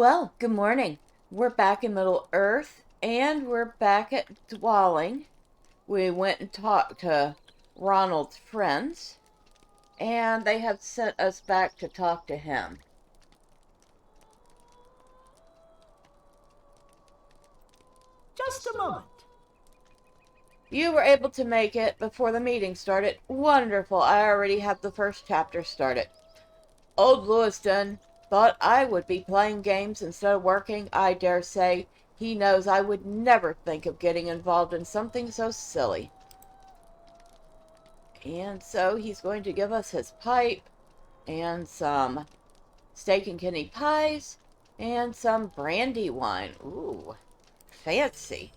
Well, good morning. We're back in Middle Earth and we're back at Dwaling. We went and talked to Ronald's friends and they have sent us back to talk to him. Just a moment. You were able to make it before the meeting started. Wonderful. I already have the first chapter started. Old Lewiston thought I would be playing games instead of working. I dare say he knows I would never think of getting involved in something so silly. And so he's going to give us his pipe and some steak and kidney pies and some brandy wine. Ooh, fancy.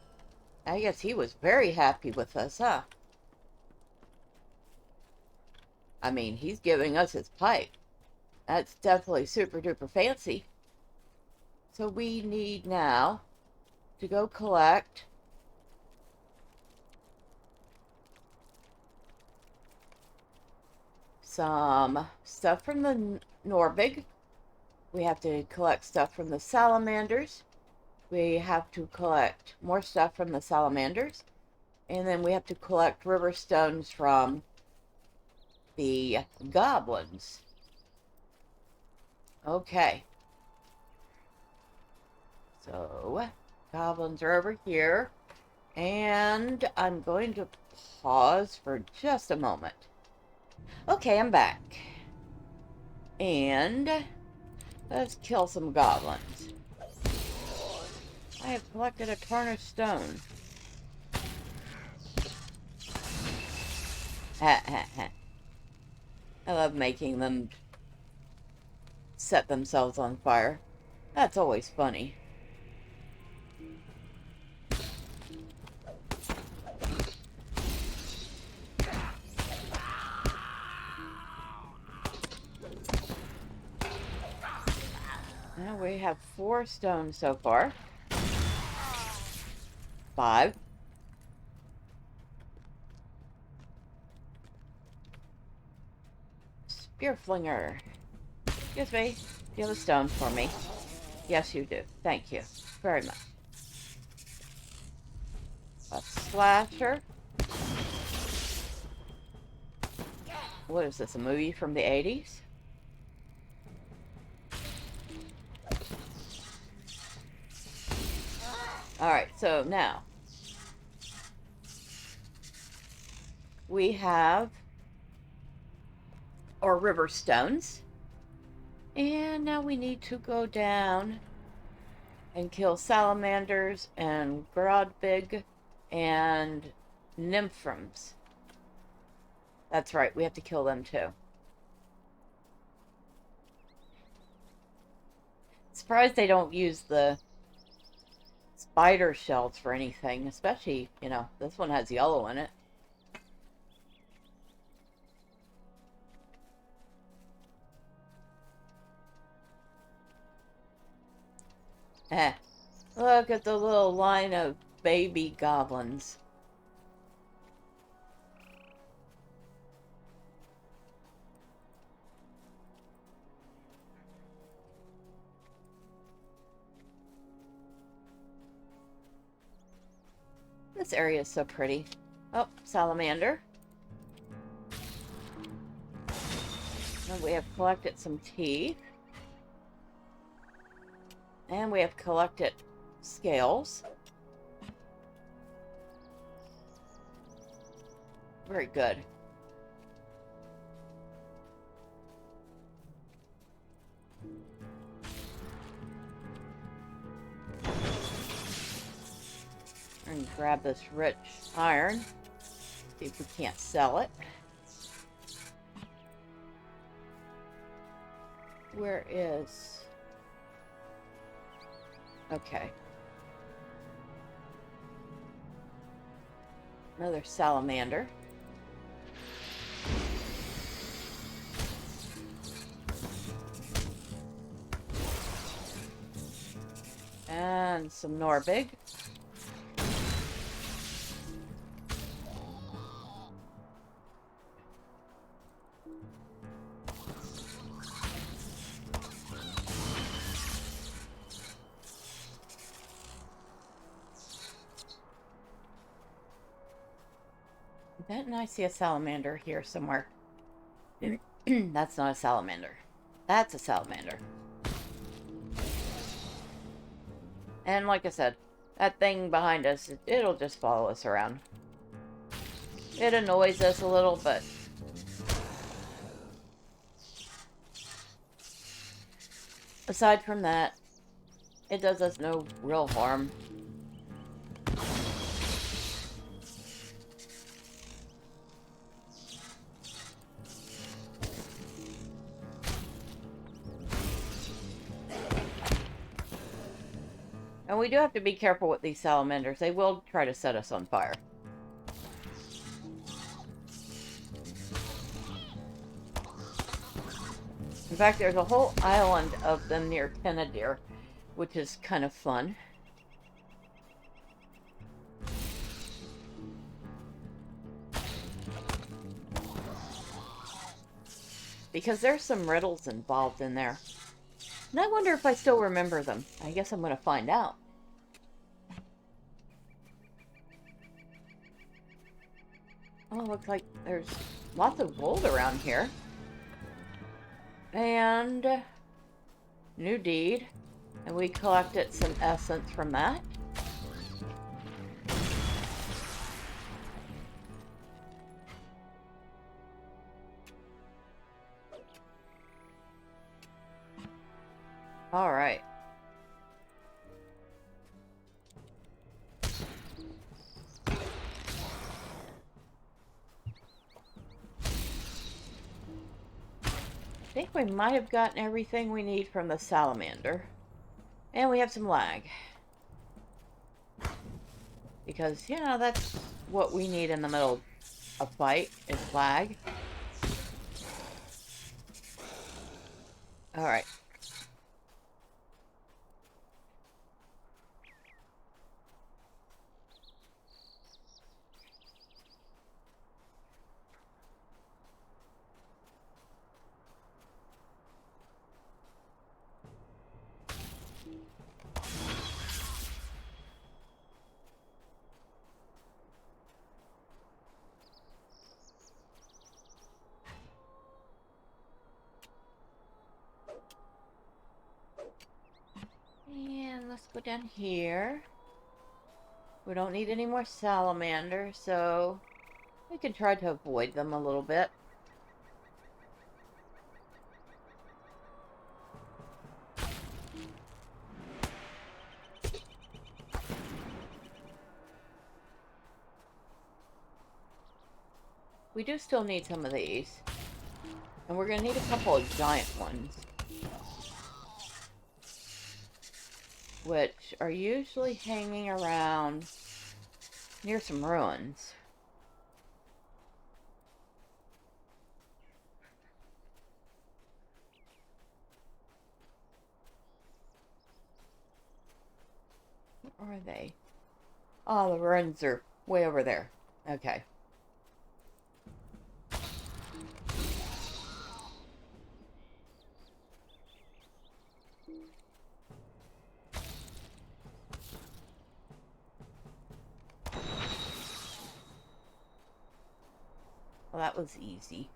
I guess he was very happy with us, huh? I mean, he's giving us his pipe. That's definitely super duper fancy. So we need now to go collect some stuff from the Norbig. We have to collect stuff from the salamanders. We have to collect more stuff from the salamanders. And then we have to collect river stones from the goblins. Okay. So, goblins are over here. And I'm going to pause for just a moment. Okay, I'm back. And let's kill some goblins. I have collected a tarnished stone. Ha ha ha. I love making them set themselves on fire. That's always funny. Now we have 4 stones so far. 5. Spear flinger. Excuse me. Do you have a stone for me? Yes, you do. Thank you very much. A slasher. What is this, a movie from the 80s? Alright, so now we have our river stones. And now we need to go down and kill salamanders and grodbig and nymphroms. That's right, we have to kill them too. Surprised they don't use the spider shells for anything, especially, you know, this one has yellow in it. Eh, look at the little line of baby goblins. This area is so pretty. Oh, salamander. And we have collected some teeth. And we have collected scales. Very good. And grab this rich iron. See if we can't sell it. Where is... Okay. Another salamander. And some Norbig. Didn't I see a salamander here somewhere? That's not a salamander. That's a salamander. And like I said, that thing behind us, it'll just follow us around. It annoys us a little, but aside from that, it does us no real harm. And we do have to be careful with these salamanders. They will try to set us on fire. In fact, there's a whole island of them near Tenadir, which is kind of fun. Because there's some riddles involved in there. And I wonder if I still remember them. I guess I'm going to find out. Oh, looks like there's lots of gold around here. And new deed. And we collected some essence from that. All right. I think we might have gotten everything we need from the salamander. And we have some lag. Because, you know, that's what we need in the middle of a fight, is lag. Alright. And let's go down here. We don't need any more salamanders, so we can try to avoid them a little bit. We do still need some of these. And we're going to need a couple of giant ones. Which are usually hanging around near some ruins. Where are they? Oh, the ruins are way over there. Okay. Well, that was easy.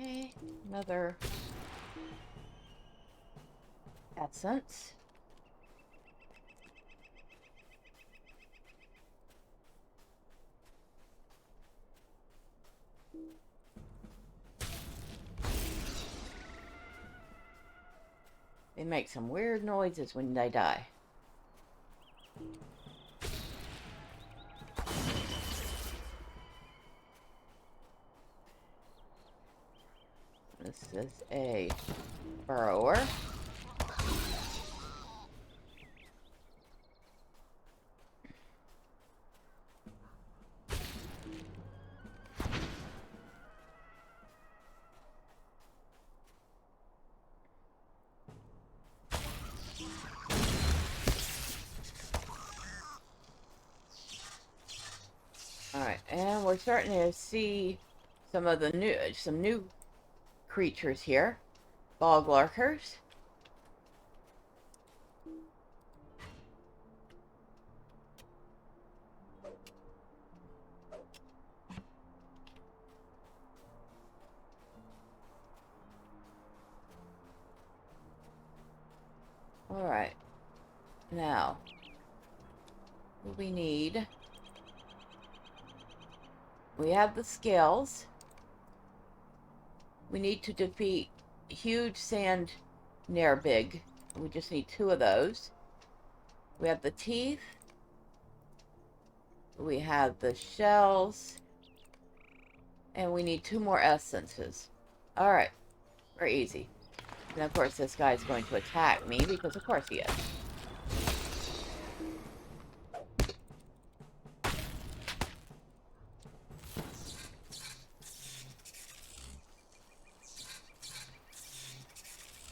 Okay, another essence. They make some weird noises when they die. This is a burrower. And we're starting to see some of the new creatures here. Bog lurkers. Alright. Now, what we need... We have the scales. We need to defeat huge sand nerbig. We just need 2 of those. We have the teeth. We have the shells. And we need 2 more essences. Alright. Very easy. And of course this guy's going to attack me because of course he is.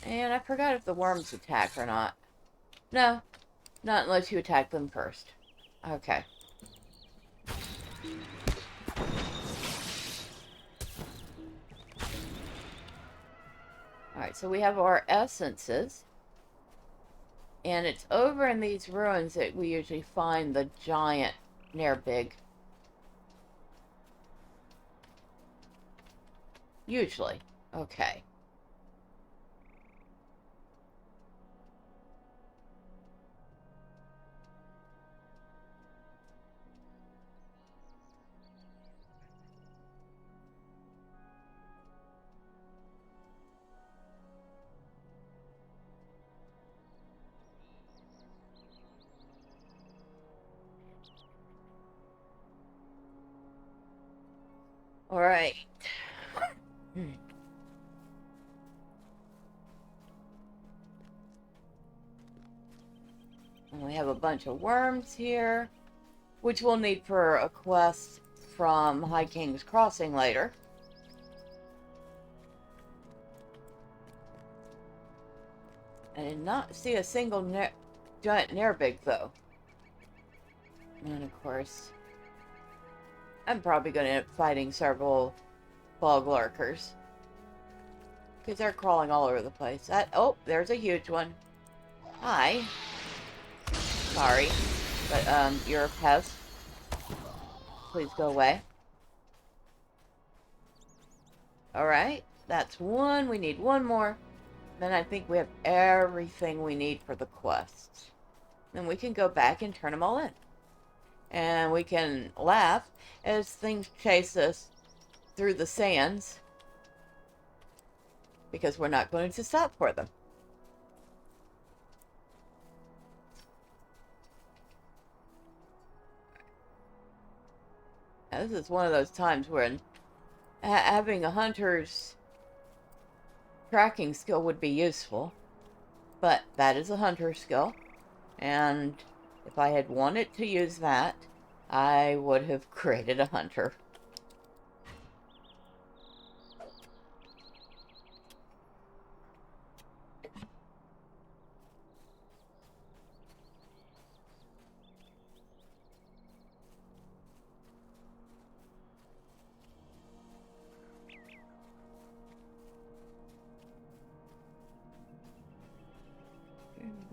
And I forgot if the worms attack or not. No. Not unless you attack them first. Okay. Alright, so we have our essences. And it's over in these ruins that we usually find the giant nerbig. Usually. Okay. Alright. And we have a bunch of worms here, which we'll need for a quest from High King's Crossing later. I did not see a single giant nerbig, though. And of course, I'm probably going to end up fighting several bog lurkers. Because they're crawling all over the place. Oh, there's a huge one. Hi. Sorry. But, you're a pest. Please go away. Alright. That's one. We need one more. Then I think we have everything we need for the quest. Then we can go back and turn them all in. And we can laugh as things chase us through the sands. Because we're not going to stop for them. Now, this is one of those times when having a hunter's tracking skill would be useful. But that is a hunter skill. And if I had wanted to use that, I would have created a hunter.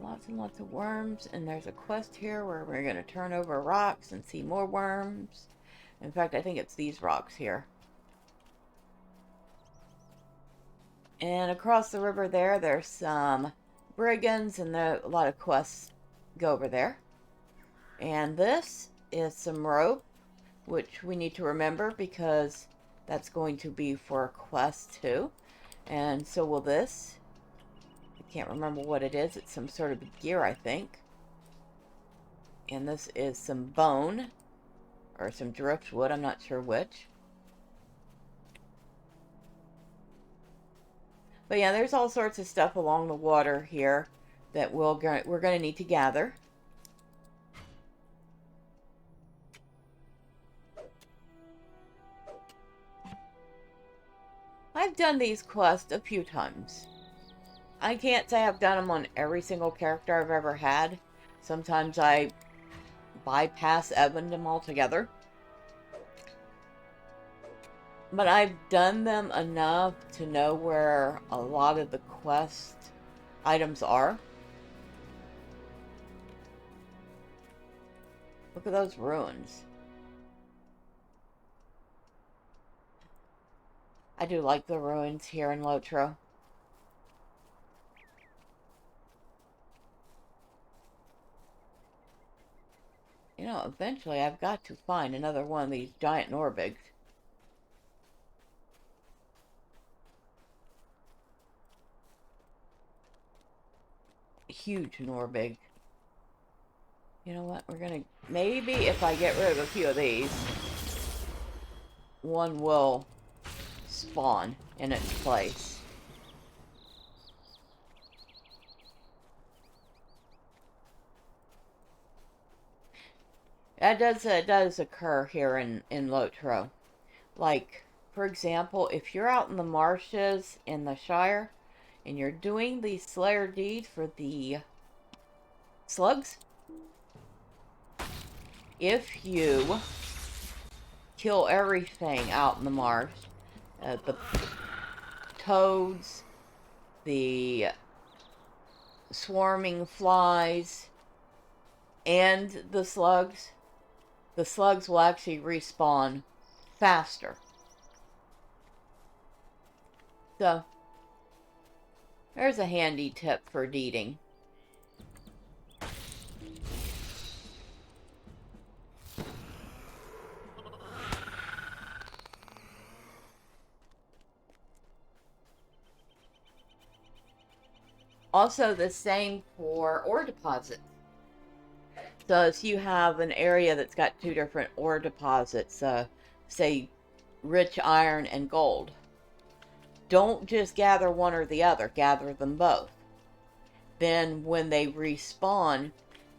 Lots and lots of worms, and there's a quest here where we're going to turn over rocks and see more worms. In fact, I think it's these rocks here. And across the river there's some brigands, and a lot of quests go over there. And this is some rope, which we need to remember because that's going to be for a quest too. And so will this. Can't remember what it is. It's some sort of gear, I think. And this is some bone. Or some driftwood. I'm not sure which. But yeah, there's all sorts of stuff along the water here that we're going to need to gather. I've done these quests a few times. I can't say I've done them on every single character I've ever had. Sometimes I bypass Evan them altogether. But I've done them enough to know where a lot of the quest items are. Look at those ruins. I do like the ruins here in LOTRO. You know, eventually I've got to find another one of these giant Norbigs. Huge Norbig. You know what? We're gonna... Maybe if I get rid of a few of these, one will spawn in its place. That does occur here in LOTRO. Like, for example, if you're out in the marshes in the Shire and you're doing the Slayer deed for the slugs, if you kill everything out in the marsh, the toads, the swarming flies, and the slugs will actually respawn faster. So, there's a handy tip for deeding. Also, the same for ore deposits. So if you have an area that's got two different ore deposits, say rich iron and gold, don't just gather one or the other, gather them both. Then when they respawn,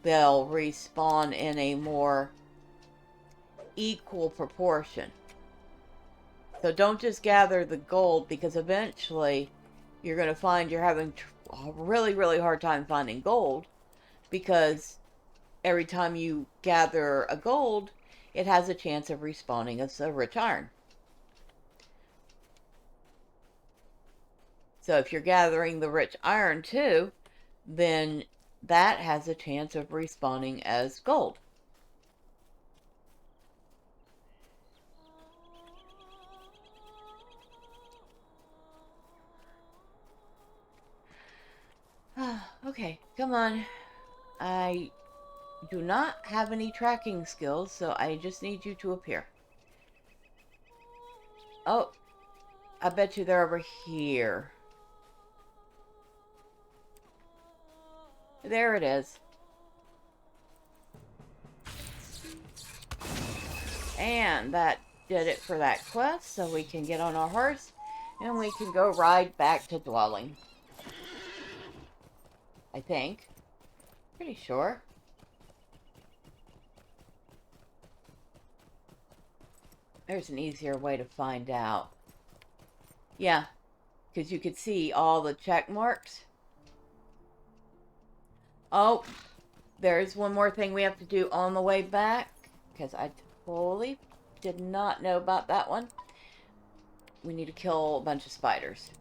they'll respawn in a more equal proportion. So don't just gather the gold, because eventually you're going to find you're having a really, really hard time finding gold, because every time you gather a gold, it has a chance of respawning as a rich iron. So if you're gathering the rich iron too, then that has a chance of respawning as gold. Okay, come on. I do not have any tracking skills, so I just need you to appear. Oh, I bet you they're over here. There it is. And that did it for that quest, so we can get on our horse and we can go ride back to Dwaling. I think. Pretty sure. There's an easier way to find out. Yeah, because you could see all the check marks. Oh, there's one more thing we have to do on the way back, because I totally did not know about that one. We need to kill a bunch of spiders.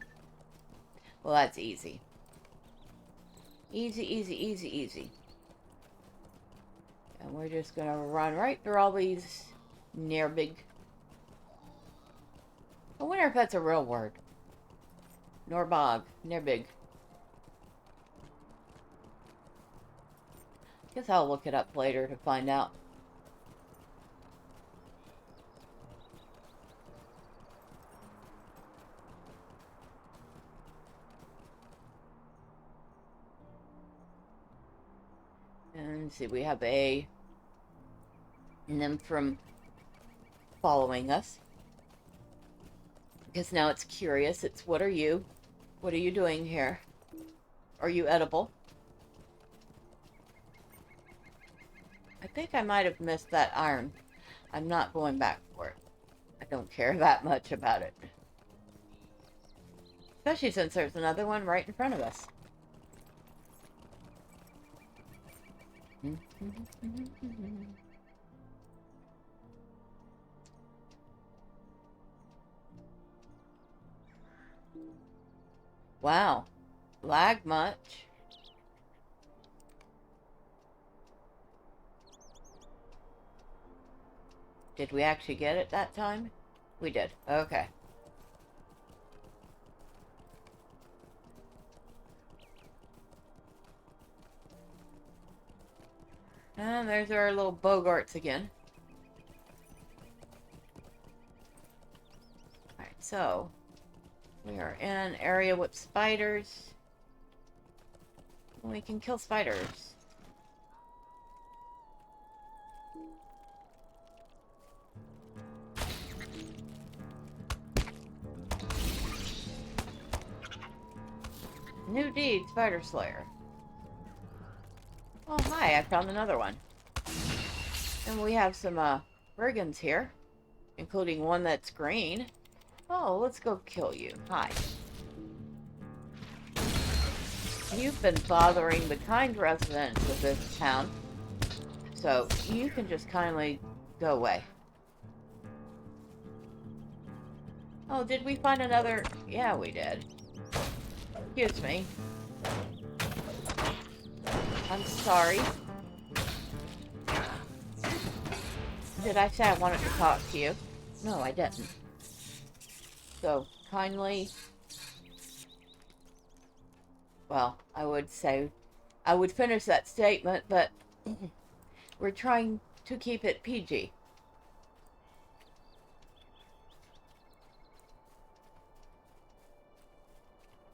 Well, that's easy. Easy, easy, easy, easy. And we're just going to run right through all these nearbig. I wonder if that's a real word. Norbog. Nearbig. Guess I'll look it up later to find out. And see, we have a nymph from following us. Because now it's curious. It's, what are you? What are you doing here? Are you edible? I think I might have missed that iron. I'm not going back for it. I don't care that much about it. Especially since there's another one right in front of us. Wow. Lag much? Did we actually get it that time? We did. Okay. And there's our little bogarts again. Alright, so we are in an area with spiders. We can kill spiders. New deed, Spider Slayer. Oh, hi, I found another one. And we have some, brigands here, including one that's green. Oh, let's go kill you. Hi. You've been bothering the kind residents of this town, so you can just kindly go away. Oh, did we find another? Yeah, we did. Excuse me. I'm sorry. Did I say I wanted to talk to you? No, I didn't. So, kindly... Well, I would say... I would finish that statement, but... we're trying to keep it PG.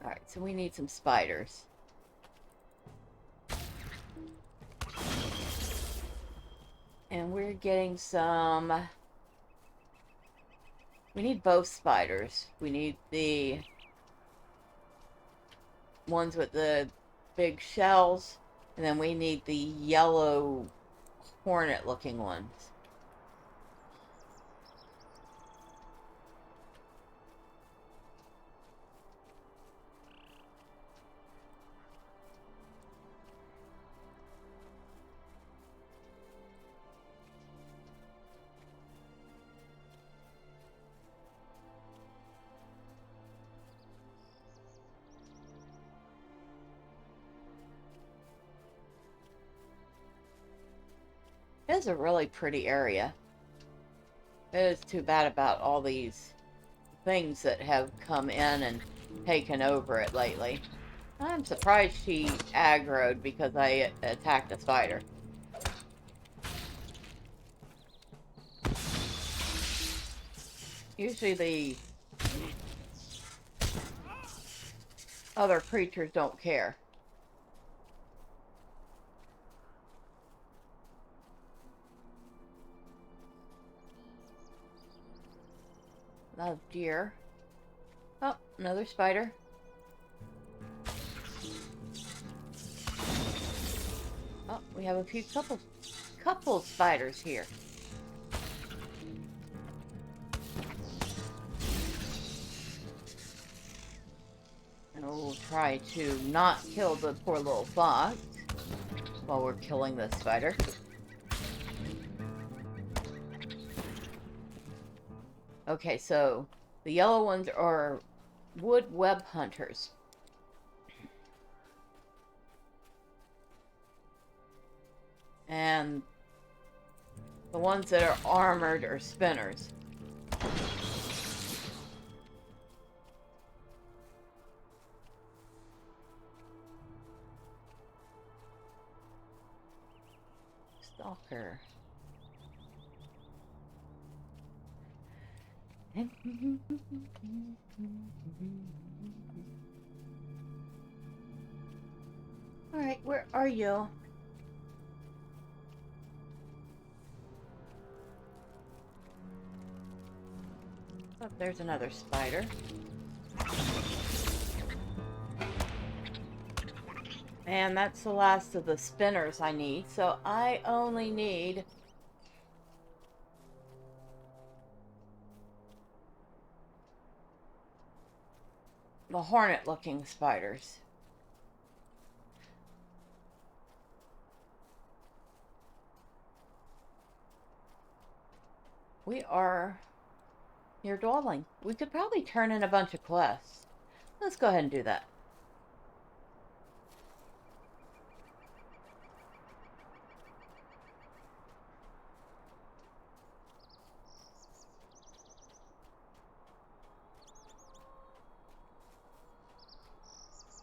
Alright, so we need some spiders. And we're getting some... We need both spiders. We need the ones with the big shells, and then we need the yellow hornet-looking ones. It is a really pretty area. It is too bad about all these things that have come in and taken over it lately. I'm surprised she aggroed because I attacked a spider. Usually the other creatures don't care. Love deer. Oh, another spider. Oh, we have a few couple spiders here. And we'll try to not kill the poor little fox while we're killing this spider. Okay, so the yellow ones are wood web hunters. And the ones that are armored are spinners. Stalker. Alright, where are you? Oh, there's another spider. And that's the last of the spinners I need, so I only need the hornet-looking spiders. We are near Dwaling. We could probably turn in a bunch of quests. Let's go ahead and do that.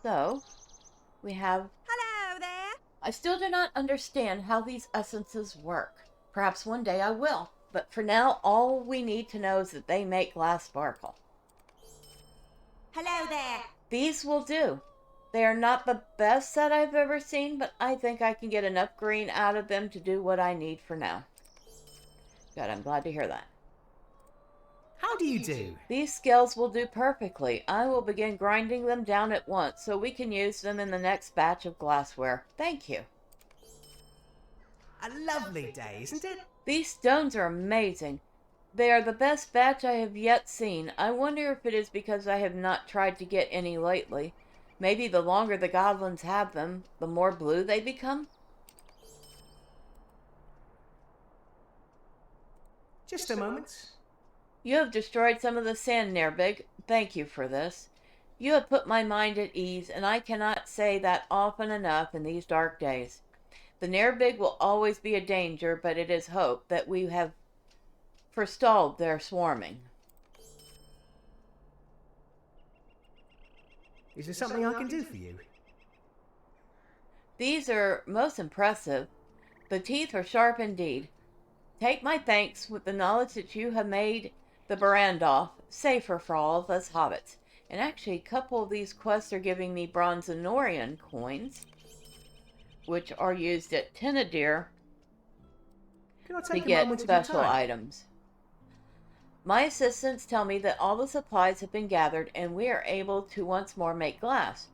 So, we have... Hello there. I still do not understand how these essences work. Perhaps one day I will. But for now, all we need to know is that they make glass sparkle. Hello there. These will do. They are not the best set I've ever seen, but I think I can get enough green out of them to do what I need for now. Good, I'm glad to hear that. How do you do? These scales will do perfectly. I will begin grinding them down at once so we can use them in the next batch of glassware. Thank you. A lovely day, isn't it? These stones are amazing. They are the best batch I have yet seen. I wonder if it is because I have not tried to get any lately. Maybe the longer the goblins have them, the more blue they become? Just a moment. You have destroyed some of the sand, Nerbig. Thank you for this. You have put my mind at ease, and I cannot say that often enough in these dark days. The Nerbig will always be a danger, but it is hoped that we have forestalled their swarming. Is there something I can do for you? These are most impressive. The teeth are sharp indeed. Take my thanks with the knowledge that you have made the Barandoff safer for all of us hobbits. And actually, a couple of these quests are giving me Bronzenorian coins, which are used at Tinadir Can I to take a get moment of your special time? items. My assistants tell me that all the supplies have been gathered and we are able to once more make glass.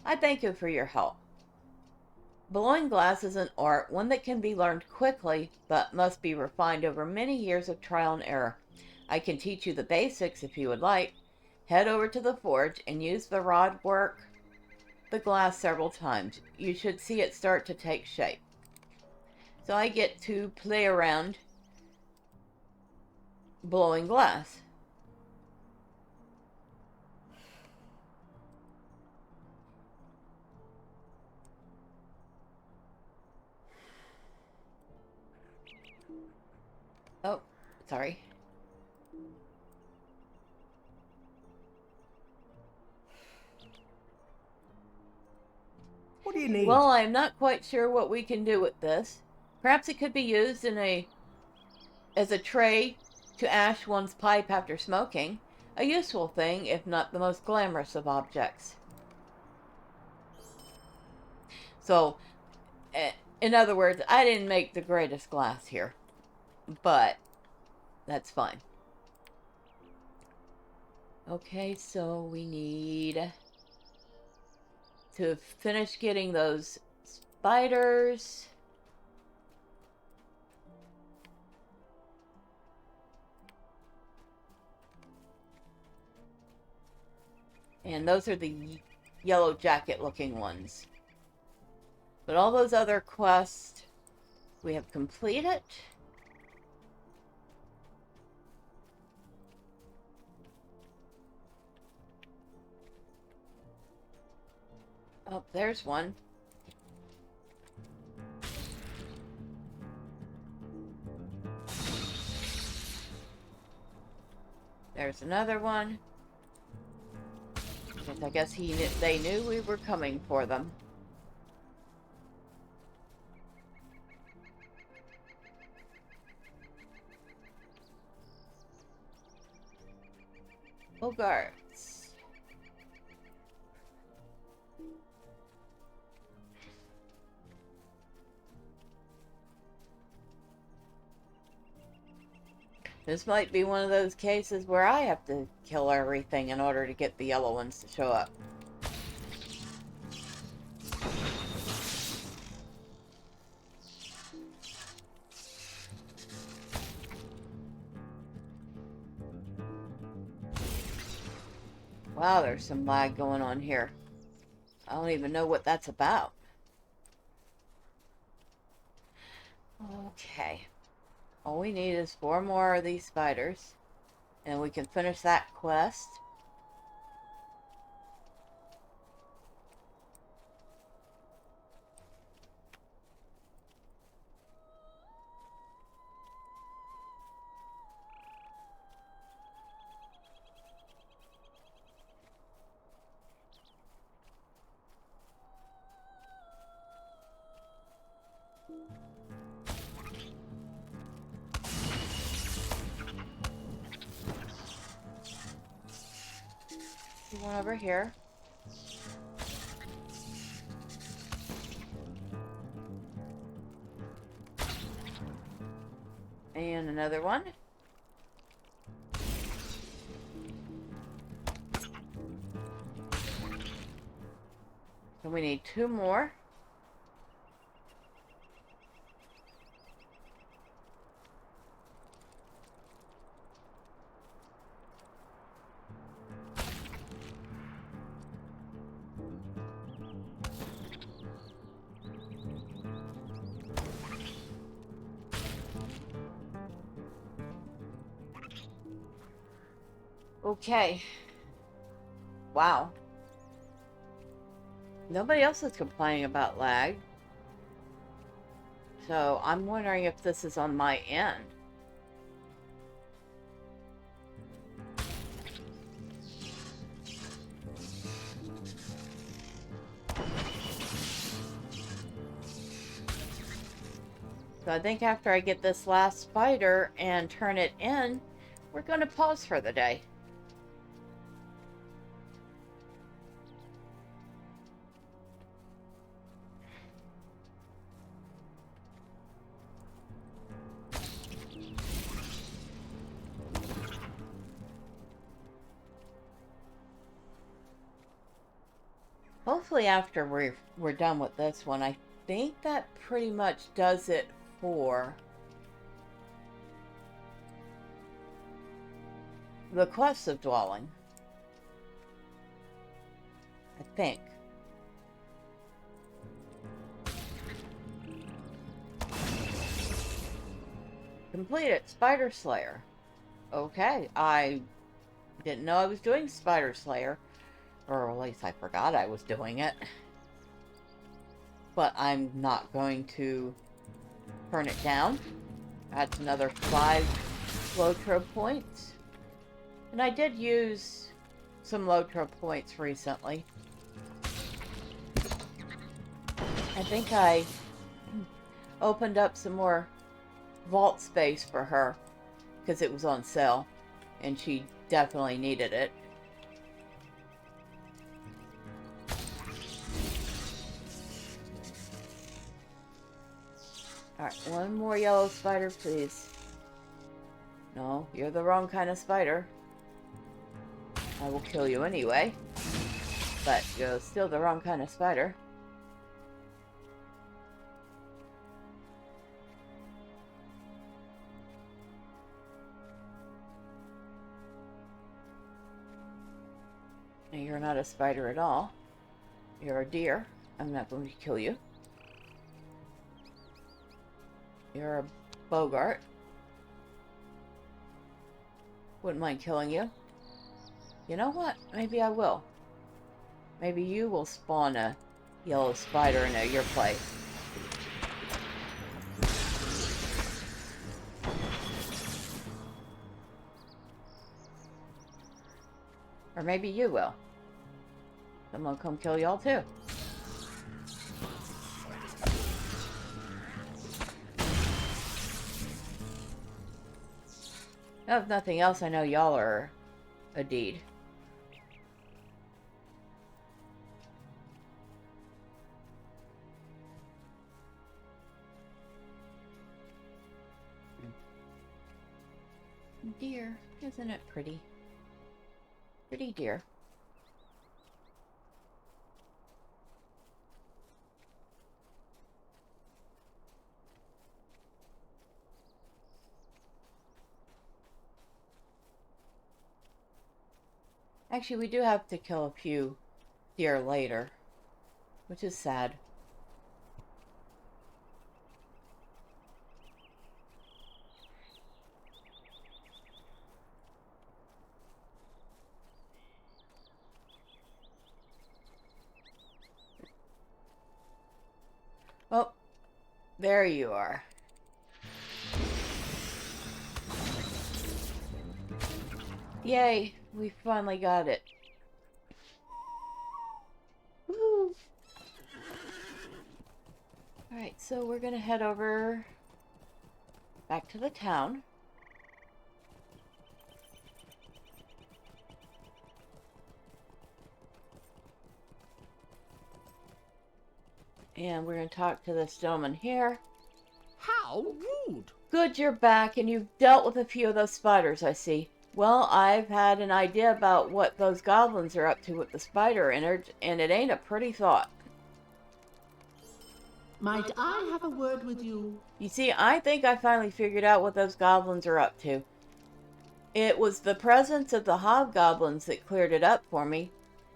I thank you for your help. Blowing glass is an art, one that can be learned quickly, but must be refined over many years of trial and error. I can teach you the basics if you would like. Head over to the forge and use the rod work the glass several times. You should see it start to take shape. So I get to play around blowing glass. Oh, sorry. What do you need? Well, I'm not quite sure what we can do with this. Perhaps it could be used as a tray to ash one's pipe after smoking. A useful thing, if not the most glamorous of objects. So, in other words, I didn't make the greatest glass here. But, that's fine. Okay, so we need to finish getting those spiders. And those are the yellow jacket looking ones. But all those other quests we have completed. Oh, there's one. There's another one. I guess they knew we were coming for them. Bogarts. This might be one of those cases where I have to kill everything in order to get the yellow ones to show up. Wow, there's some lag going on here. I don't even know what that's about. Okay. All we need is 4 more of these spiders. And we can finish that quest. one over here. And another one. So we need 2 more. Okay. Wow. Nobody else is complaining about lag. So I'm wondering if this is on my end. So I think after I get this last spider and turn it in, we're going to pause for the day. Hopefully after we're done with this one, I think that pretty much does it for the quest of Dwaling. I think. Completed Spider Slayer. Okay, I didn't know I was doing Spider Slayer. Or at least I forgot I was doing it. But I'm not going to turn it down. That's another 5 LOTRO points. And I did use some LOTRO points recently. I think I opened up some more vault space for her because it was on sale and she definitely needed it. Alright, 1 more yellow spider, please. No, you're the wrong kind of spider. I will kill you anyway. But you're still the wrong kind of spider. And you're not a spider at all. You're a deer. I'm not going to kill you. You're a Bogart. Wouldn't mind killing you. You know what? Maybe I will. Maybe you will spawn a yellow spider in your place. Or maybe you will. Someone come kill y'all too. If nothing else, I know y'all are a deed. Deer, isn't it pretty? Pretty deer. Actually, we do have to kill a few deer later, which is sad. Oh, there you are. Yay, we finally got it. Woo! Alright, so we're gonna head over back to the town. And we're going to talk to this gentleman here. How rude! Good, you're back, and you've dealt with a few of those spiders, I see. Well, I've had an idea about what those goblins are up to with the spider innards, and it ain't a pretty thought. Might I have a word with you? You see, I think I finally figured out what those goblins are up to. It was the presence of the hobgoblins that cleared it up for me.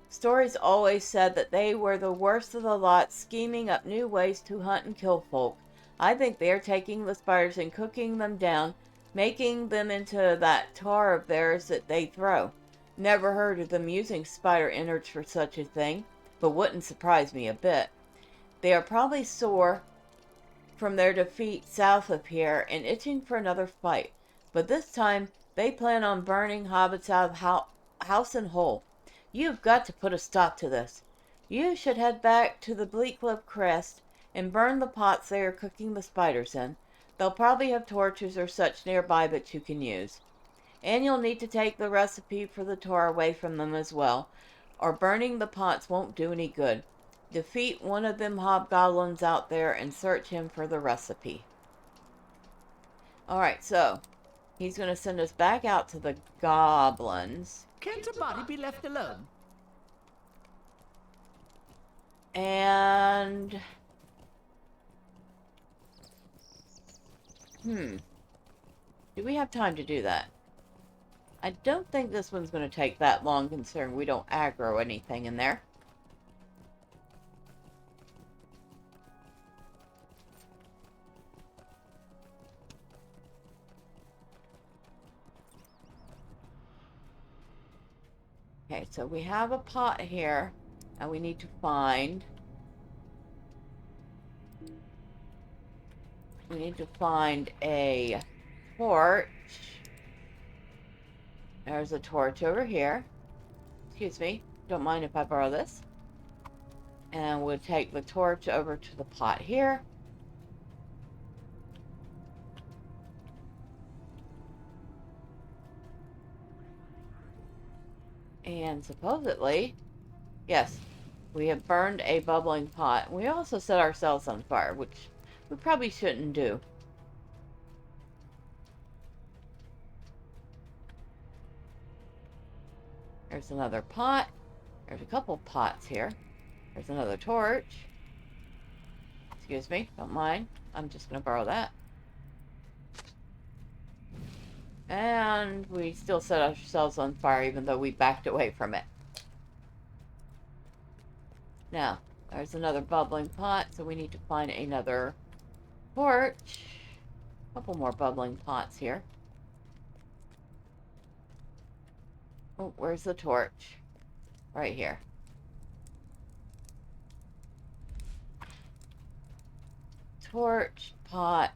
Stories always said that they were the worst of the lot, scheming up new ways to hunt and kill folk. I think they are taking the spiders and cooking them down, making them into that tar of theirs that they throw. Never heard of them using spider innards for such a thing, but wouldn't surprise me a bit. They are probably sore from their defeat south of here and itching for another fight. But this time, they plan on burning hobbits out of house and hole. You've got to put a stop to this. You should head back to the Bleakcliff Crest and burn the pots they are cooking the spiders in. They'll probably have torches or such nearby that you can use. And you'll need to take the recipe for the tar away from them as well, or burning the pots won't do any good. Defeat one of them hobgoblins out there and search him for the recipe. Alright, so he's going to send us back out to the goblins. Can't a body be left alone? And... do we have time to do that? I don't think this one's going to take that long, considering we don't aggro anything in there. Okay, so we have a pot here, and we need to find... we need to find a torch. There's a torch over here. Excuse me, don't mind if I borrow this. And we'll take the torch over to the pot here. And supposedly, yes, we have burned a bubbling pot. We also set ourselves on fire, which we probably shouldn't do. There's another pot. There's a couple pots here. There's another torch. Excuse me, don't mind. I'm just going to borrow that. And we still set ourselves on fire even though we backed away from it. Now, there's another bubbling pot, so we need to find another torch. A couple more bubbling pots here. Oh, where's the torch? Right here. Torch, pot.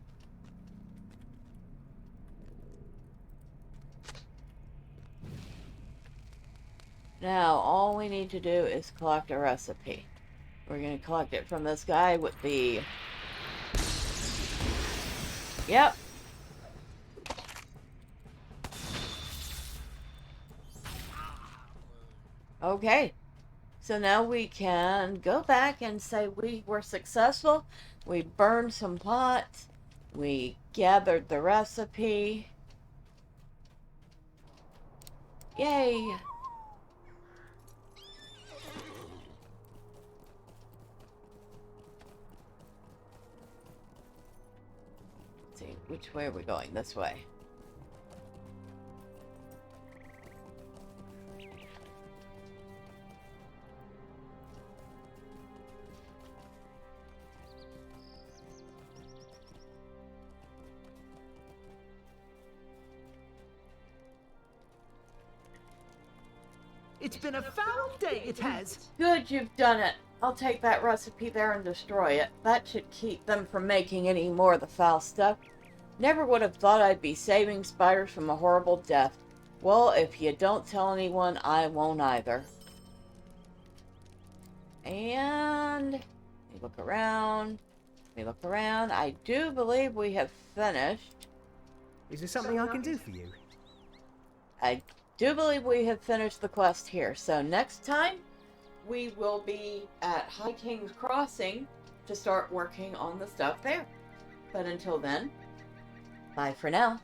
Now, all we need to do is collect a recipe. We're going to collect it from this guy with the... Yep. Okay. So now we can go back and say we were successful. We burned some pots. We gathered the recipe. Yay! Let's see, which way are we going? This way. It's been a foul day, it has. Good, you've done it. I'll take that recipe there and destroy it. That should keep them from making any more of the foul stuff. Never would have thought I'd be saving spiders from a horrible death. Well, if you don't tell anyone, I won't either. And... let me look around. Let me look around. I do believe we have finished. Is there something I can do for you? I do believe we have finished the quest here. So next time, we will be at High King's Crossing, to start working on the stuff there. But until then, bye for now.